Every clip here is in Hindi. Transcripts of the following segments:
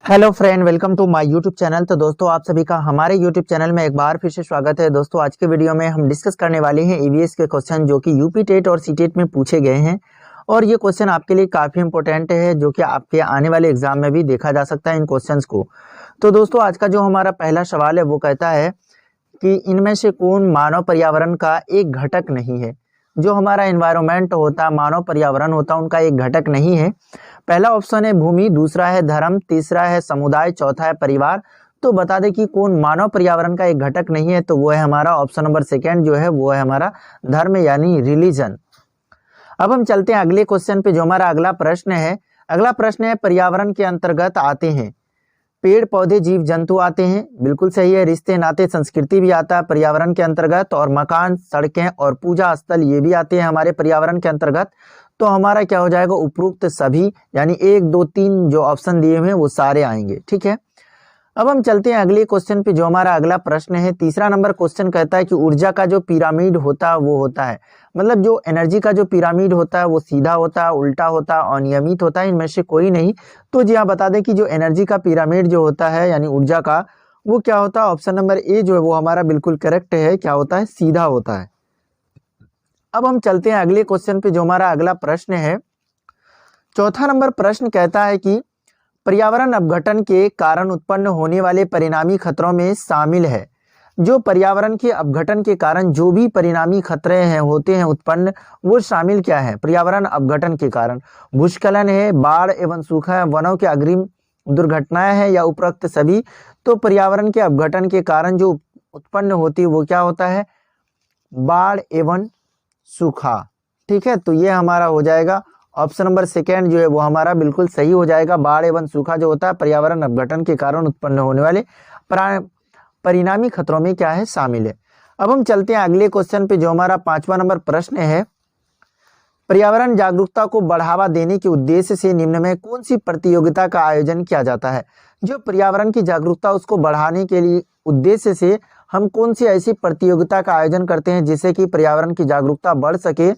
Hello friend, welcome to my YouTube channel. तो दोस्तों, आप सभी का हमारे यूट्यूब चैनल में एक बार फिर से स्वागत है। दोस्तों, आज के वीडियो में हम डिस्कस करने वाले हैं ईवीएस के क्वेश्चन जो कि यूपी टेट और सीटेट में पूछे गए हैं। और ये क्वेश्चन आपके लिए काफ़ी इंपॉर्टेंट है, जो कि आपके आने वाले एग्जाम में भी देखा जा सकता है इन क्वेश्चंस को। तो दोस्तों, आज का जो हमारा पहला सवाल है वो कहता है कि इनमें से कौन मानव पर्यावरण का एक घटक नहीं है। जो हमारा एनवायरनमेंट होता है, मानव पर्यावरण होता है, उनका एक घटक नहीं है। पहला ऑप्शन है भूमि, दूसरा है धर्म, तीसरा है समुदाय, चौथा है परिवार। तो बता दें कि कौन मानव पर्यावरण का एक घटक नहीं है, तो वो है हमारा ऑप्शन नंबर सेकेंड जो है वो है हमारा धर्म यानी रिलीजन। अब हम चलते हैं अगले क्वेश्चन पे। जो हमारा अगला प्रश्न है, अगला प्रश्न है पर्यावरण के अंतर्गत आते हैं पेड़ पौधे जीव जंतु आते हैं। बिल्कुल सही है। रिश्ते नाते संस्कृति भी आता है पर्यावरण के अंतर्गत, और मकान सड़कें और पूजा स्थल ये भी आते हैं हमारे पर्यावरण के अंतर्गत। तो हमारा क्या हो जाएगा, उपरोक्त सभी यानी 1 2 3 जो ऑप्शन दिए हुए हैं वो सारे आएंगे। ठीक है। अब हम चलते हैं अगले क्वेश्चन पे। जो हमारा अगला प्रश्न है, तीसरा नंबर क्वेश्चन कहता है कि ऊर्जा का जो पिरामिड होता है वो होता है, मतलब जो एनर्जी का जो पिरामिड होता है वो सीधा होता है, उल्टा होता है, अनियमित होता है, इनमें से कोई नहीं। तो जी हाँ, बता दें कि जो एनर्जी का पिरामिड जो होता है यानी ऊर्जा का, वो क्या होता है, ऑप्शन नंबर ए जो है वो हमारा बिल्कुल करेक्ट है। क्या होता है, सीधा होता है। अब हम चलते हैं अगले क्वेश्चन पे। जो हमारा अगला प्रश्न है, चौथा नंबर प्रश्न कहता है कि पर्यावरण अपघटन के कारण उत्पन्न होने वाले परिणामी खतरों में शामिल है। जो पर्यावरण के अपघटन के कारण जो भी परिणामी खतरे हैं होते हैं उत्पन्न, वो शामिल क्या है पर्यावरण अपघटन के कारण? भूस्खलन है, बाढ़ एवं सूखा है, वनों के अग्रिम दुर्घटनाएं हैं, या उपरोक्त सभी। तो पर्यावरण के अपघटन के कारण जो उत्पन्न होती है वो क्या होता है, बाढ़ एवं सूखा। ठीक है, तो ये हमारा हो जाएगा ऑप्शन नंबर सेकेंड जो है वो हमारा बिल्कुल सही हो जाएगा। बाढ़ एवं सूखा जो होता है पर्यावरण अपघटन के कारण उत्पन्न होने वाले परिणामी खतरों में क्या है, शामिल है। अब हम चलते हैं अगले क्वेश्चन पे। जो हमारा पांचवा नंबर प्रश्न है, पर्यावरण जागरूकता को बढ़ावा देने के उद्देश्य से निम्न में कौन सी प्रतियोगिता का आयोजन किया जाता है? जो पर्यावरण की जागरूकता उसको बढ़ाने के लिए उद्देश्य से हम कौन सी ऐसी प्रतियोगिता का आयोजन करते हैं जिससे कि पर्यावरण की जागरूकता बढ़ सके?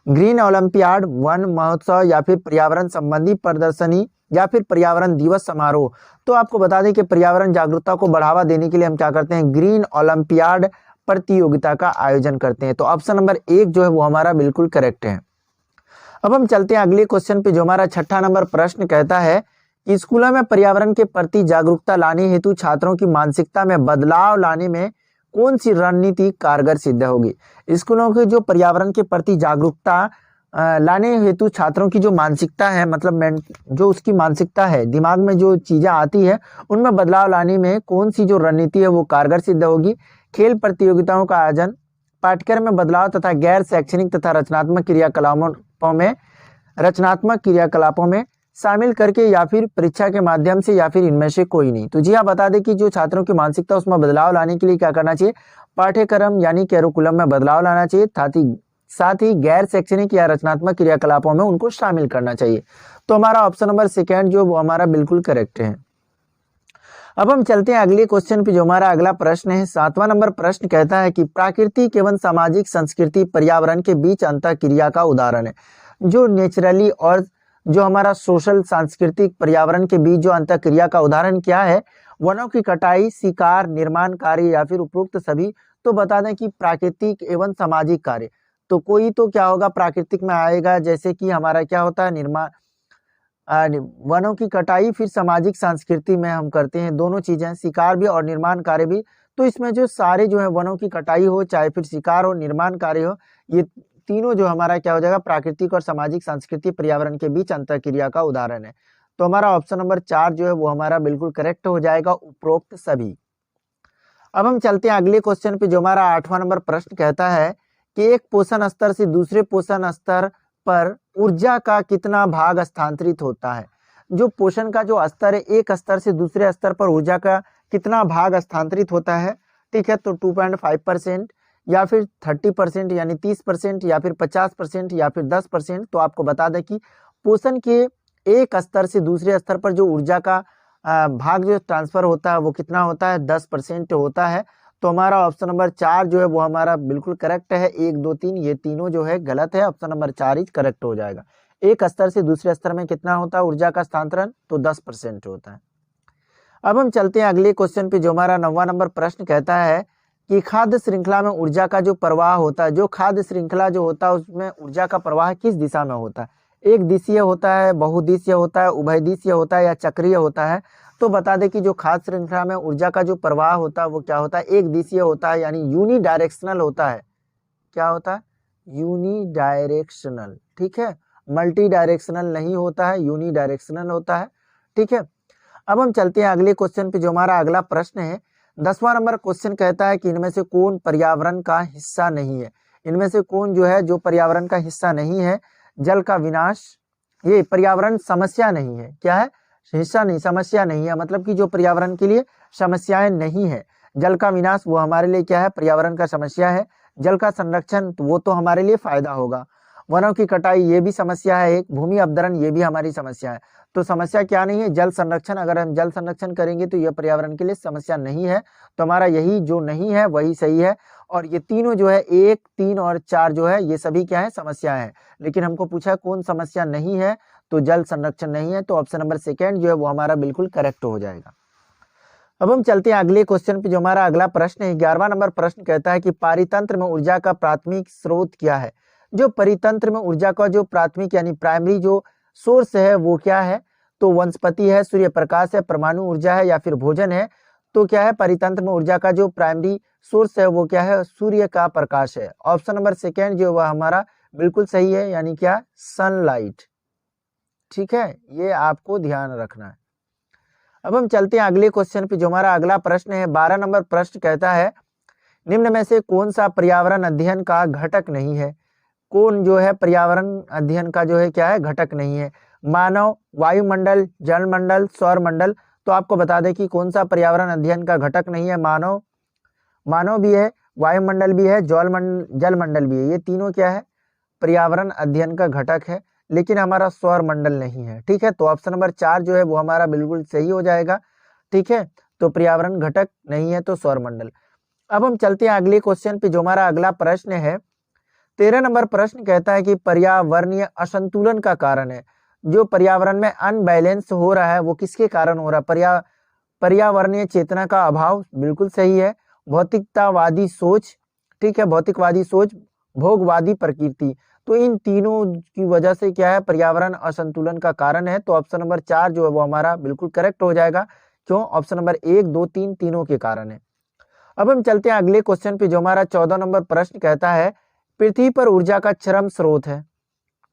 ग्रीन ओलंपियाड, वन महोत्सव, या फिर पर्यावरण संबंधी प्रदर्शनी, या फिर पर्यावरण दिवस समारोह। तो आपको बता दें कि पर्यावरण जागरूकता को बढ़ावा देने के लिए हम क्या करते हैं, ग्रीन ओलंपियाड प्रतियोगिता का आयोजन करते हैं। तो ऑप्शन नंबर 1 जो है वो हमारा बिल्कुल करेक्ट है। अब हम चलते हैं अगले क्वेश्चन पे। जो हमारा छठा नंबर प्रश्न कहता है कि स्कूलों में पर्यावरण के प्रति जागरूकता लाने हेतु छात्रों की मानसिकता में बदलाव लाने में कौन सी रणनीति कारगर सिद्ध होगी? स्कूलों के जो पर्यावरण के प्रति जागरूकता लाने हेतु छात्रों की जो मानसिकता है, मतलब जो उसकी मानसिकता है, दिमाग में जो चीजें आती है उनमें बदलाव लाने में कौन सी जो रणनीति है वो कारगर सिद्ध होगी? खेल प्रतियोगिताओं का आयोजन, पाठ्यक्रम में बदलाव तथा गैर शैक्षणिक तथा रचनात्मक क्रियाकलापों में शामिल करके, या फिर परीक्षा के माध्यम से, या फिर इनमें से कोई नहीं। तो जी हाँ, बता दें कि जो छात्रों की मानसिकता उसमें बदलाव लाने के लिए क्या करना चाहिए, पाठ्यक्रम यानी कैरिकुलम में बदलाव लाना चाहिए, साथ ही गैर शैक्षणिक या रचनात्मक क्रियाकलापों में उनको शामिल करना चाहिए। तो हमारा ऑप्शन नंबर सेकेंड जो वो हमारा बिल्कुल करेक्ट है। अब हम चलते हैं अगले क्वेश्चन पे। जो हमारा अगला प्रश्न है, सातवां नंबर प्रश्न कहता है कि प्राकृतिक एवं सामाजिक संस्कृति पर्यावरण के बीच अंतःक्रिया का उदाहरण है। जो नेचुरली और जो हमारा सोशल सांस्कृतिक पर्यावरण के बीच जो अंतःक्रिया का उदाहरण क्या है? वनों की कटाई, शिकार, निर्माण कार्य, या फिर उपरोक्त सभी। तो बता दें कि प्राकृतिक एवं सामाजिक कार्य, तो कोई तो क्या होगा प्राकृतिक में आएगा, जैसे कि हमारा क्या होता है निर्माण, वनों की कटाई, फिर सामाजिक संस्कृति में हम करते हैं दोनों चीजें, शिकार भी और निर्माण कार्य भी। तो इसमें जो सारे जो है वनों की कटाई हो, चाहे फिर शिकार हो, निर्माण कार्य हो, ये तीनों जो हमारा क्या हो जाएगा, प्राकृतिक और सामाजिक संस्कृति पर्यावरण के बीच अंतःक्रिया का उदाहरण है। तो हमारा ऑप्शन नंबर 4 जो है वो हमारा बिल्कुल करेक्ट हो जाएगा, उपरोक्त सभी। अब हम चलते हैं अगले क्वेश्चन पे। जो हमारा 8वां नंबर प्रश्न कहता है कि एक पोषण स्तर से दूसरे पोषण स्तर पर ऊर्जा का कितना भाग स्थानांतरित होता है? जो पोषण का जो स्तर है, एक स्तर से दूसरे स्तर पर ऊर्जा का कितना भाग स्थानांतरित होता है? ठीक है, तो 2.5%, या फिर 30% यानी 30%, या फिर 50%, या फिर 10%। तो आपको बता दें कि पोषण के एक स्तर से दूसरे स्तर पर जो ऊर्जा का भाग जो ट्रांसफर होता है वो कितना होता है, 10% होता है। तो हमारा ऑप्शन नंबर 4 जो है वो हमारा बिल्कुल करेक्ट है। 1 2 3 ये तीनों जो है गलत है, ऑप्शन नंबर 4 ही करेक्ट हो जाएगा। एक स्तर से दूसरे स्तर में कितना होता है ऊर्जा का स्थानांतरण, तो 10% होता है। अब हम चलते हैं अगले क्वेश्चन पे, जो हमारा 9वां नंबर प्रश्न कहता है कि खाद्य श्रृंखला में ऊर्जा का जो प्रवाह होता है, जो खाद्य श्रृंखला जो होता है उसमें ऊर्जा का प्रवाह किस दिशा में होता है? एक दिशीय होता है, बहुदिशीय होता है, उभयदिशीय होता है या चक्रीय होता है? तो बता दें कि जो खाद्य श्रृंखला में ऊर्जा का जो प्रवाह होता है वो क्या होता है? एक दिशीय होता है, यानी यूनिडायरेक्शनल होता है। क्या होता है? यूनिडायरेक्शनल। ठीक है, मल्टी डायरेक्शनल नहीं होता है, यूनिडायरेक्शनल होता है। ठीक है, अब हम चलते हैं अगले क्वेश्चन पे, जो हमारा अगला प्रश्न है 10वां नंबर क्वेश्चन कहता है कि इनमें से कौन पर्यावरण का हिस्सा नहीं है? इनमें से कौन जो है जो पर्यावरण का हिस्सा नहीं है? जल का विनाश, ये पर्यावरण समस्या नहीं है। क्या है? हिस्सा नहीं, समस्या नहीं है, मतलब कि जो पर्यावरण के लिए समस्याएं नहीं है। जल का विनाश वो हमारे लिए क्या है? पर्यावरण का समस्या है। जल का संरक्षण वो तो हमारे लिए फायदा होगा। वनों की कटाई ये भी समस्या है एक। भूमि अपदरण ये भी हमारी समस्या है। तो समस्या क्या नहीं है? जल संरक्षण। अगर हम जल संरक्षण करेंगे तो यह पर्यावरण के लिए समस्या नहीं है। तो हमारा यही जो नहीं है वही सही है। और ये तीनों जो है 1, 3 और 4 जो है ये सभी क्या है? समस्याएं हैं। लेकिन हमको पूछा है कौन समस्या नहीं है, तो जल संरक्षण नहीं है। तो ऑप्शन नंबर सेकेंड जो है वो हमारा बिल्कुल करेक्ट हो जाएगा। अब हम चलते हैं अगले क्वेश्चन पे, जो हमारा अगला प्रश्न है 11वां नंबर प्रश्न कहता है कि पारितंत्र में ऊर्जा का प्राथमिक स्रोत क्या है? जो परितंत्र में ऊर्जा का जो प्राथमिक यानी प्राइमरी जो सोर्स है वो क्या है? तो वनस्पति है, सूर्य प्रकाश है, परमाणु ऊर्जा है या फिर भोजन है? तो क्या है? परितंत्र में ऊर्जा का जो प्राइमरी सोर्स है वो क्या है? सूर्य का प्रकाश है। ऑप्शन नंबर सेकेंड जो वह हमारा बिल्कुल सही है, यानी क्या? सनलाइट। ठीक है, ये आपको ध्यान रखना है। अब हम चलते हैं अगले क्वेश्चन पे, जो हमारा अगला प्रश्न है 12 नंबर प्रश्न कहता है निम्न में से कौन सा पर्यावरण अध्ययन का घटक नहीं है? कौन जो है पर्यावरण अध्ययन का जो है क्या है? घटक नहीं है। मानव, वायुमंडल, जलमंडल, सौरमंडल? तो आपको बता दें कि कौन सा पर्यावरण अध्ययन का घटक नहीं है? मानव भी है, वायुमंडल भी है, जलमंडल भी है। ये तीनों क्या है? पर्यावरण अध्ययन का घटक है। लेकिन हमारा सौर मंडल नहीं है। ठीक है, तो ऑप्शन नंबर 4 जो है वो हमारा बिल्कुल सही हो जाएगा। ठीक है, तो पर्यावरण घटक नहीं है तो सौर मंडल। अब हम चलते हैं अगले क्वेश्चन पे, जो हमारा अगला प्रश्न है 13 नंबर प्रश्न कहता है कि पर्यावरणीय असंतुलन का कारण है। जो पर्यावरण में अनबैलेंस हो रहा है वो किसके कारण हो रहा है? पर्यावरणीय चेतना का अभाव, बिल्कुल सही है। भौतिकतावादी सोच, ठीक है, भौतिकवादी सोच, भोगवादी प्रकृति, तो इन तीनों की वजह से क्या है? पर्यावरण असंतुलन का कारण है। तो ऑप्शन नंबर 4 जो है वो हमारा बिल्कुल करेक्ट हो जाएगा। क्यों? ऑप्शन नंबर 1, 2, 3 तीनों के कारण है। अब हम चलते हैं अगले क्वेश्चन पे, जो हमारा 14 नंबर प्रश्न कहता है पृथ्वी पर ऊर्जा का चरम स्रोत है।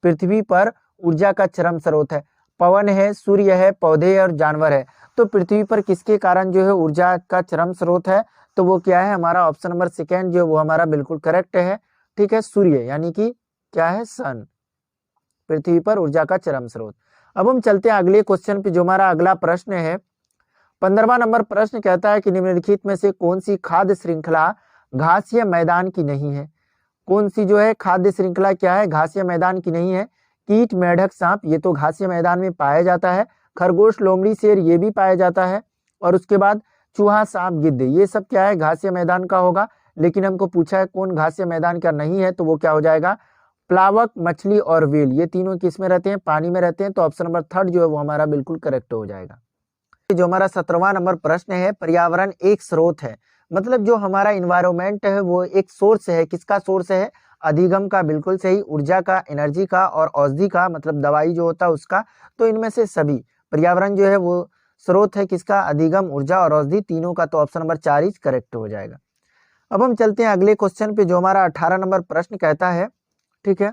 पृथ्वी पर ऊर्जा का चरम स्रोत है। पवन है, सूर्य है, पौधे और जानवर है। तो पृथ्वी पर किसके कारण जो है ऊर्जा का चरम स्रोत है? तो वो क्या है? हमारा ऑप्शन नंबर सेकेंड जो है वो हमारा बिल्कुल करेक्ट है। ठीक है, सूर्य, यानी कि क्या है? सन। पृथ्वी पर ऊर्जा का चरम स्रोत। अब हम चलते हैं अगले क्वेश्चन पे, जो हमारा अगला प्रश्न है 15वां नंबर प्रश्न कहता है कि निम्नलिखित में से कौन सी खाद्य श्रृंखला घासीय मैदान की नहीं है? कौन सी जो है खाद्य श्रृंखला क्या है? घासीय मैदान की नहीं है। कीट, मेढक, सांप ये तो घासीय मैदान में पाया जाता है। खरगोश, लोमड़ी, शेर ये भी पाया जाता है। और उसके बाद चूहा, सांप, गिद्ध ये सब क्या है? घासीय मैदान का होगा। लेकिन हमको पूछा है कौन घासीय मैदान का नहीं है, तो वो क्या हो जाएगा? प्लावक, मछली और व्हेल ये तीनों किस में रहते हैं? पानी में रहते हैं। तो ऑप्शन नंबर 3 जो है वो हमारा बिल्कुल करेक्ट हो जाएगा। जो हमारा 17वां नंबर प्रश्न है पर्यावरण एक स्रोत है, मतलब जो हमारा इन्वायरमेंट है वो एक सोर्स है। किसका सोर्स है? अधिगम का, बिल्कुल सही। ऊर्जा का, एनर्जी का और औषधि का, मतलब दवाई जो होता है उसका। तो इनमें से सभी पर्यावरण जो है वो स्रोत है। किसका? अधिगम, ऊर्जा और औषधि तीनों का। तो ऑप्शन नंबर 4 इज करेक्ट हो जाएगा। अब हम चलते हैं अगले क्वेश्चन पे, जो हमारा 18 नंबर प्रश्न कहता है, ठीक है,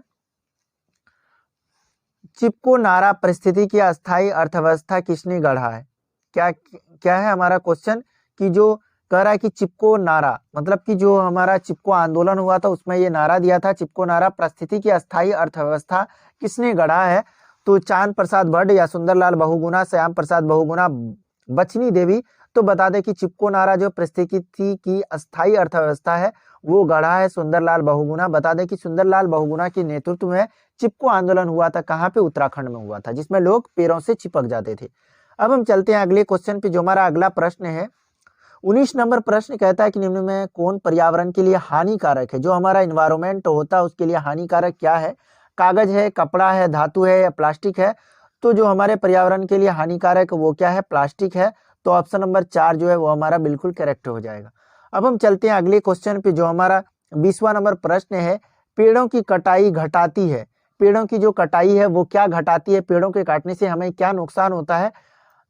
चिपको नारा परिस्थिति की अस्थायी अर्थव्यवस्था किसने गढ़ा है? क्या है हमारा क्वेश्चन कि जो कह रहा है कि चिपको नारा, मतलब कि जो हमारा चिपको आंदोलन हुआ था उसमें ये नारा दिया था, चिपको नारा परिस्थिति की अस्थायी अर्थव्यवस्था किसने गढ़ा है? तो चांद प्रसाद भट्ट या सुंदरलाल बहुगुणा, श्याम प्रसाद बहुगुणा, बचनी देवी? तो बता दें कि चिपको नारा जो परिस्थिति की अस्थायी अर्थव्यवस्था है वो गढ़ा है सुंदरलाल बहुगुणा। बता दें कि सुंदरलाल बहुगुणा के नेतृत्व में चिपको आंदोलन हुआ था। कहाँ पे? उत्तराखंड में हुआ था, जिसमें लोग पेड़ों से चिपक जाते थे। अब हम चलते हैं अगले क्वेश्चन पे, जो हमारा अगला प्रश्न है 19 नंबर प्रश्न कहता है कि निम्न में कौन पर्यावरण के लिए हानिकारक है? जो हमारा इन्वायरमेंट होता है उसके लिए हानिकारक क्या है? कागज है, कपड़ा है, धातु है या प्लास्टिक है? तो जो हमारे पर्यावरण के लिए हानिकारक वो क्या है? प्लास्टिक है। तो ऑप्शन नंबर 4 जो है वो हमारा बिल्कुल करेक्ट हो जाएगा। अब हम चलते हैं अगले क्वेश्चन पे, जो हमारा 20वां नंबर प्रश्न है, पेड़ों की कटाई घटाती है। पेड़ों की जो कटाई है वो क्या घटाती है, पेड़ों के काटने से हमें क्या नुकसान होता है।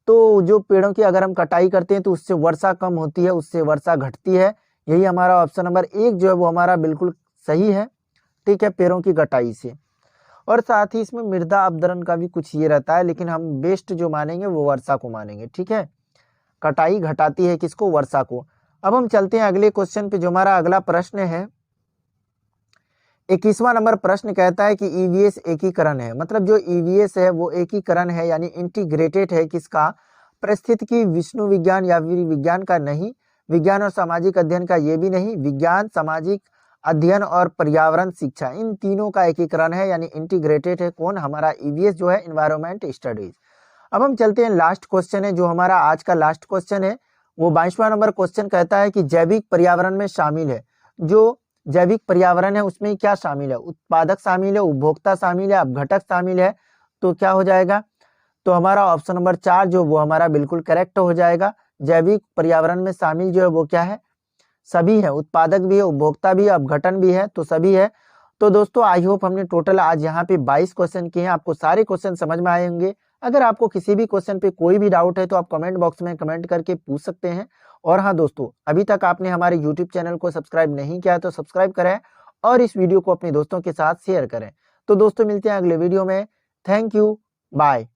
तो जो पेड़ों की अगर हम कटाई करते हैं तो उससे वर्षा कम होती है, उससे वर्षा घटती है। यही हमारा ऑप्शन नंबर 1 जो है वो हमारा बिल्कुल सही है। ठीक है, पेड़ों की कटाई से। और साथ ही इसमें मृदा अपरदन का भी कुछ ये रहता है, लेकिन हम बेस्ट जो मानेंगे वो वर्षा को मानेंगे। ठीक है, कटाई घटाती है किसको, वर्षा को। अब हम चलते हैं अगले क्वेश्चन पे, जो हमारा अगला प्रश्न है 21वां नंबर प्रश्न कहता है कि ईवीएस एकीकरण है। मतलब जो ईवीएस है वो एकीकरण है, यानी इंटीग्रेटेड है किसका, परिस्थितिकी विष्णु विज्ञान या फिर विज्ञान का नहीं, विज्ञान और सामाजिक अध्ययन का ये भी नहीं, विज्ञान सामाजिक अध्ययन और पर्यावरण शिक्षा, इन तीनों का एकीकरण है, यानी इंटीग्रेटेड है। कौन, हमारा ईवीएस जो है इन्वायरमेंट स्टडीज। अब हम चलते हैं लास्ट क्वेश्चन है, जो हमारा आज का लास्ट क्वेश्चन है, वो 22वां नंबर क्वेश्चन कहता है कि जैविक पर्यावरण में शामिल है। जो जैविक पर्यावरण है उसमें क्या शामिल है, उत्पादक शामिल है, उपभोक्ता शामिल है, अपघटक शामिल है। तो क्या हो जाएगा, तो हमारा ऑप्शन नंबर 4 जो वो हमारा बिल्कुल करेक्ट हो जाएगा। जैविक पर्यावरण में शामिल जो है वो क्या है, सभी है, उत्पादक भी है, उपभोक्ता भी है, अपघटन भी है, तो सभी है। तो दोस्तों आई होप हमने टोटल आज यहाँ पे 22 क्वेश्चन किए हैं, आपको सारे क्वेश्चन समझ में आए होंगे। अगर आपको किसी भी क्वेश्चन पे कोई भी डाउट है तो आप कमेंट बॉक्स में कमेंट करके पूछ सकते हैं। और हाँ दोस्तों, अभी तक आपने हमारे यूट्यूब चैनल को सब्सक्राइब नहीं किया है तो सब्सक्राइब करें और इस वीडियो को अपने दोस्तों के साथ शेयर करें। तो दोस्तों मिलते हैं अगले वीडियो में। Thank you, bye.